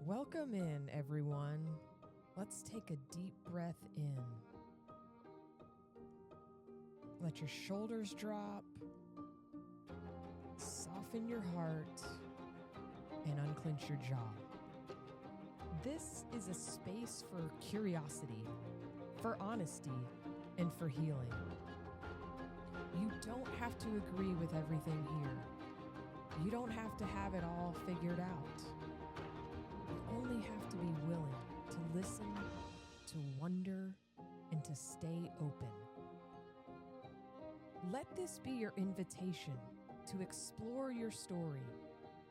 Welcome in, everyone. Let's take a deep breath in. Let your shoulders drop, soften your heart, and unclench your jaw. This is a space for curiosity, for honesty, and for healing. You don't have to agree with everything here. You don't have to have it all figured out. You only have to be willing to listen, to wonder, and to stay open. Let this be your invitation to explore your story,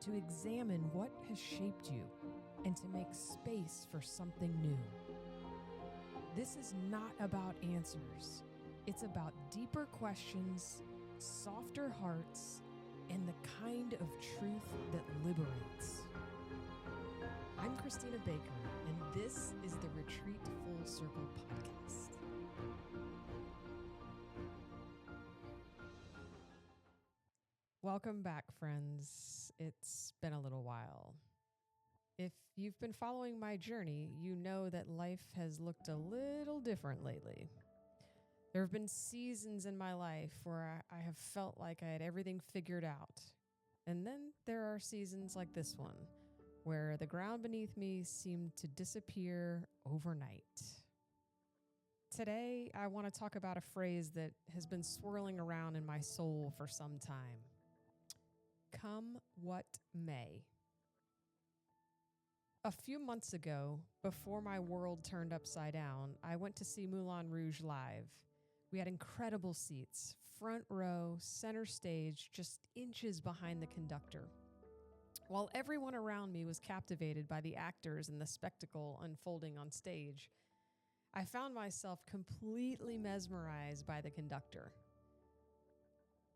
to examine what has shaped you, and to make space for something new. This is not about answers. It's about deeper questions, softer hearts, and the kind of truth that liberates. I'm Christina Baker, and this is the Retreat Full Circle podcast. Welcome back, friends. It's been a little while. If you've been following my journey, you know that life has looked a little different lately. There have been seasons in my life where I have felt like I had everything figured out. And then there are seasons like this one, where the ground beneath me seemed to disappear overnight. Today, I want to talk about a phrase that has been swirling around in my soul for some time. Come what may. A few months ago, before my world turned upside down, I went to see Moulin Rouge live. We had incredible seats, front row, center stage, just inches behind the conductor. While everyone around me was captivated by the actors and the spectacle unfolding on stage, I found myself completely mesmerized by the conductor.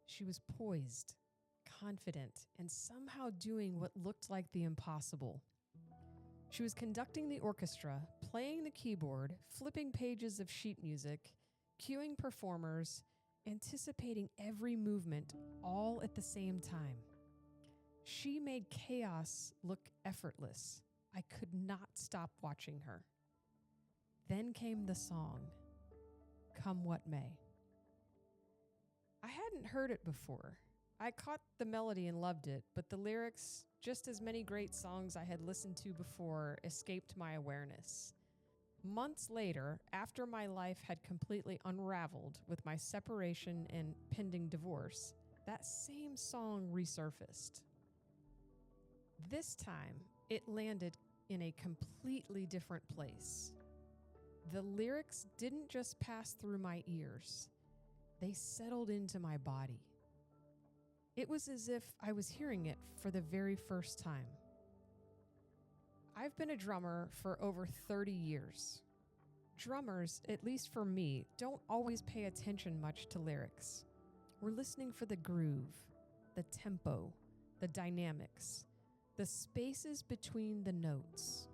She was poised, confident, and somehow doing what looked like the impossible. She was conducting the orchestra, playing the keyboard, flipping pages of sheet music, cueing performers, anticipating every movement, all at the same time. She made chaos look effortless. I could not stop watching her. Then came the song, Come What May. I hadn't heard it before. I caught the melody and loved it, but the lyrics, just as many great songs I had listened to before, escaped my awareness. Months later, after my life had completely unraveled with my separation and pending divorce, that same song resurfaced. This time, it landed in a completely different place. The lyrics didn't just pass through my ears. They settled into my body. It was as if I was hearing it for the very first time. I've been a drummer for over 30 years. Drummers, at least for me, don't always pay attention much to lyrics. We're listening for the groove, the tempo, the dynamics, the spaces between the notes.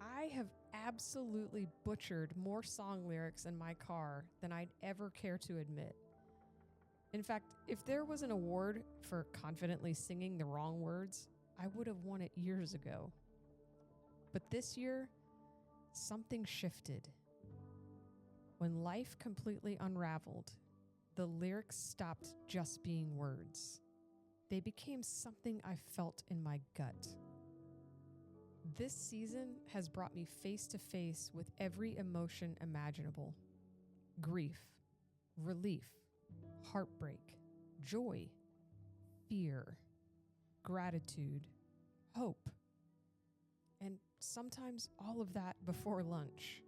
I have absolutely butchered more song lyrics in my car than I'd ever care to admit. In fact, if there was an award for confidently singing the wrong words, I would have won it years ago. But this year, something shifted. When life completely unraveled, the lyrics stopped just being words. They became something I felt in my gut. This season has brought me face to face with every emotion imaginable. Grief, relief, heartbreak, joy, fear, gratitude, hope, and sometimes all of that before lunch.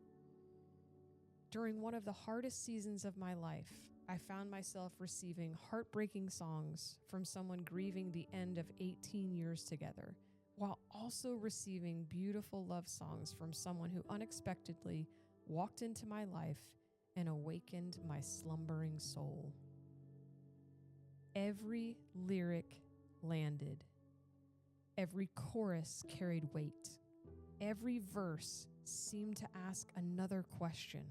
During one of the hardest seasons of my life, I found myself receiving heartbreaking songs from someone grieving the end of 18 years together, while also receiving beautiful love songs from someone who unexpectedly walked into my life and awakened my slumbering soul. Every lyric landed. Every chorus carried weight. Every verse seemed to ask another question.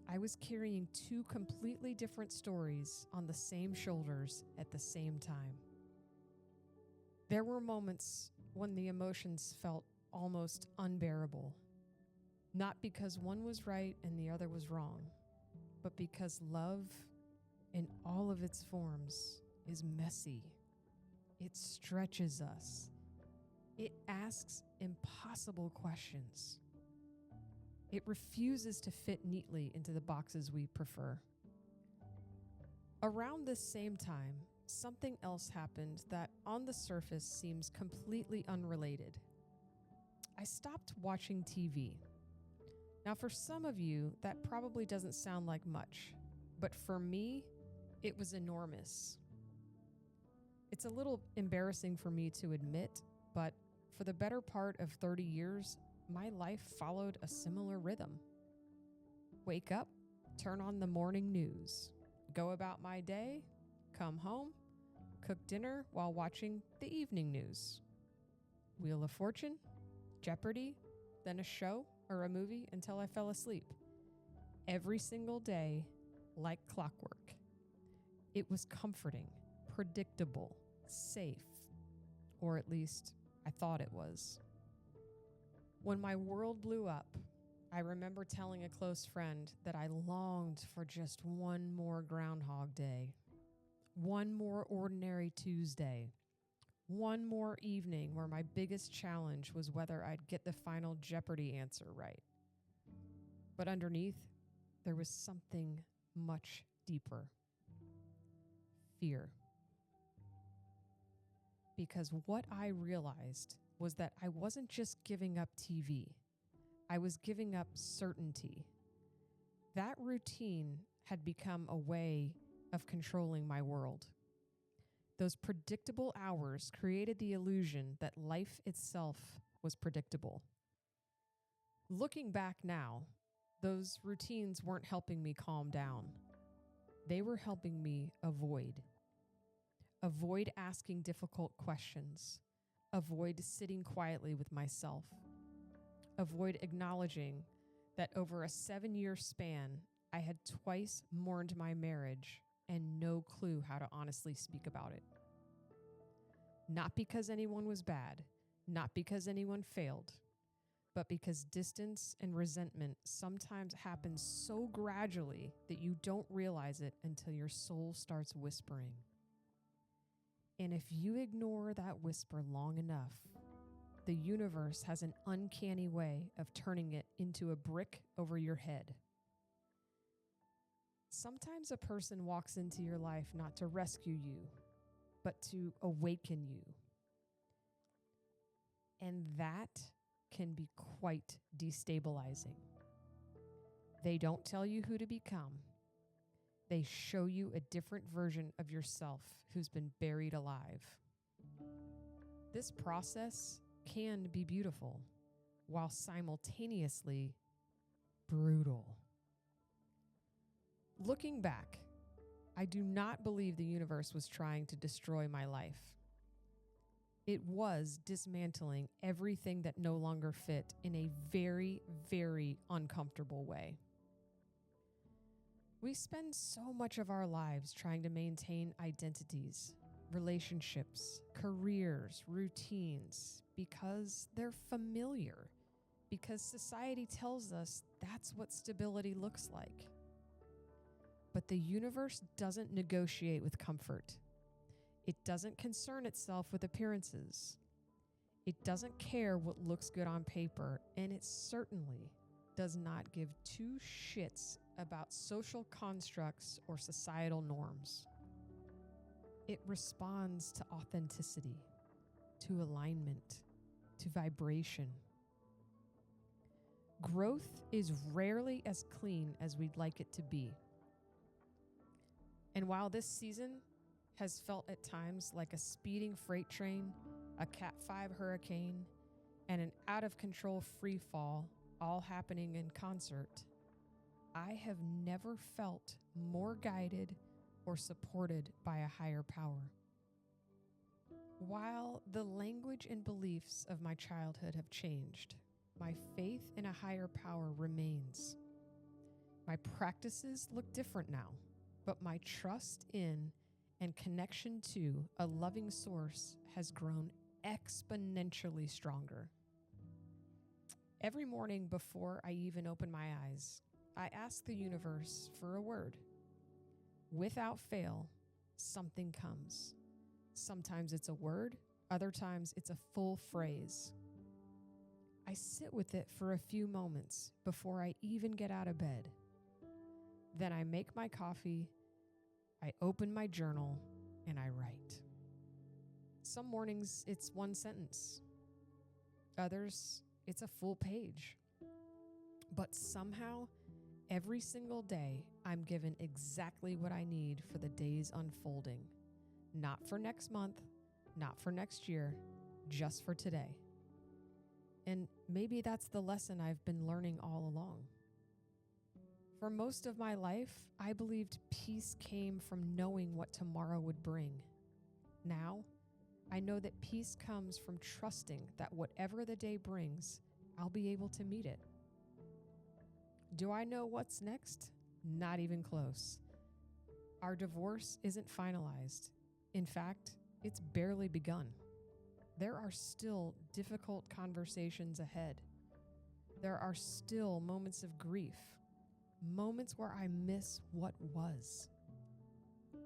I was carrying two completely different stories on the same shoulders at the same time. There were moments when the emotions felt almost unbearable. Not because one was right and the other was wrong, but because love, in all of its forms, is messy. It stretches us. It asks impossible questions. It refuses to fit neatly into the boxes we prefer. Around this same time, something else happened that on the surface seems completely unrelated. I stopped watching TV. Now, for some of you, that probably doesn't sound like much, but for me, it was enormous. It's a little embarrassing for me to admit, but for the better part of 30 years, my life followed a similar rhythm. Wake up, turn on the morning news, go about my day, come home, cook dinner while watching the evening news. Wheel of Fortune, Jeopardy, then a show or a movie until I fell asleep. Every single day, like clockwork. It was comforting, predictable, safe, or at least I thought it was. When my world blew up, I remember telling a close friend that I longed for just one more Groundhog Day, one more ordinary Tuesday, one more evening where my biggest challenge was whether I'd get the final Jeopardy answer right. But underneath, there was something much deeper. Fear. Because what I realized was that I wasn't just giving up TV. I was giving up certainty. That routine had become a way of controlling my world. Those predictable hours created the illusion that life itself was predictable. Looking back now, those routines weren't helping me calm down. They were helping me avoid. Avoid asking difficult questions. Avoid sitting quietly with myself. Avoid acknowledging that over a 7-year span, I had twice mourned my marriage and no clue how to honestly speak about it. Not because anyone was bad, not because anyone failed, but because distance and resentment sometimes happen so gradually that you don't realize it until your soul starts whispering. And if you ignore that whisper long enough, the universe has an uncanny way of turning it into a brick over your head. Sometimes a person walks into your life not to rescue you, but to awaken you. And that can be quite destabilizing. They don't tell you who to become. They show you a different version of yourself who's been buried alive. This process can be beautiful, while simultaneously brutal. Looking back, I do not believe the universe was trying to destroy my life. It was dismantling everything that no longer fit in a very, very uncomfortable way. We spend so much of our lives trying to maintain identities, relationships, careers, routines, because they're familiar, because society tells us that's what stability looks like. But the universe doesn't negotiate with comfort. It doesn't concern itself with appearances. It doesn't care what looks good on paper, and it certainly does not give two shits about social constructs or societal norms. It responds to authenticity, to alignment, to vibration. Growth is rarely as clean as we'd like it to be. And while this season has felt at times like a speeding freight train, a Cat 5 hurricane, and an out-of-control free fall all happening in concert, I have never felt more guided or supported by a higher power. While the language and beliefs of my childhood have changed, my faith in a higher power remains. My practices look different now, but my trust in and connection to a loving source has grown exponentially stronger. Every morning before I even open my eyes, I ask the universe for a word. Without fail, something comes. Sometimes it's a word, other times it's a full phrase. I sit with it for a few moments before I even get out of bed. Then I make my coffee, I open my journal, and I write. Some mornings it's one sentence. Others, it's a full page. But somehow, every single day, I'm given exactly what I need for the day's unfolding. Not for next month, not for next year, just for today. And maybe that's the lesson I've been learning all along. For most of my life, I believed peace came from knowing what tomorrow would bring. Now, I know that peace comes from trusting that whatever the day brings, I'll be able to meet it. Do I know what's next? Not even close. Our divorce isn't finalized. In fact, it's barely begun. There are still difficult conversations ahead. There are still moments of grief, moments where I miss what was,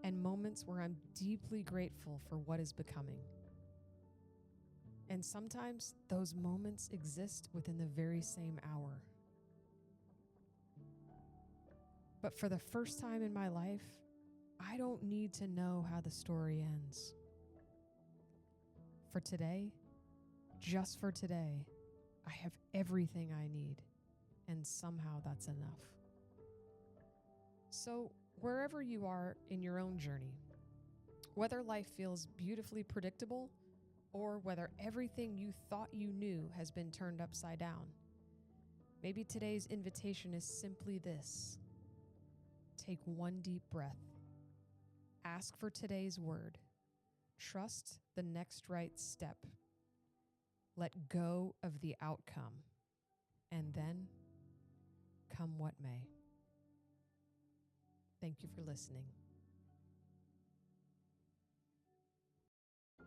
and moments where I'm deeply grateful for what is becoming. And sometimes those moments exist within the very same hour. But for the first time in my life, I don't need to know how the story ends. For today, just for today, I have everything I need, and somehow that's enough. So, wherever you are in your own journey, whether life feels beautifully predictable or whether everything you thought you knew has been turned upside down, maybe today's invitation is simply this. Take one deep breath. Ask for today's word. Trust the next right step. Let go of the outcome. And then, come what may. Thank you for listening.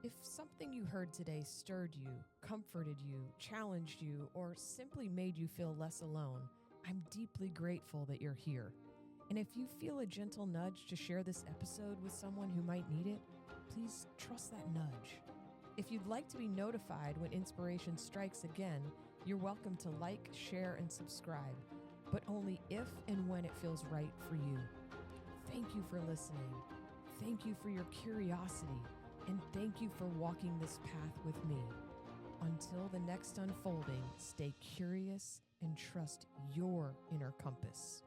If something you heard today stirred you, comforted you, challenged you, or simply made you feel less alone, I'm deeply grateful that you're here. And if you feel a gentle nudge to share this episode with someone who might need it, please trust that nudge. If you'd like to be notified when inspiration strikes again, you're welcome to like, share, and subscribe, but only if and when it feels right for you. Thank you for listening. Thank you for your curiosity. And thank you for walking this path with me. Until the next unfolding, stay curious and trust your inner compass.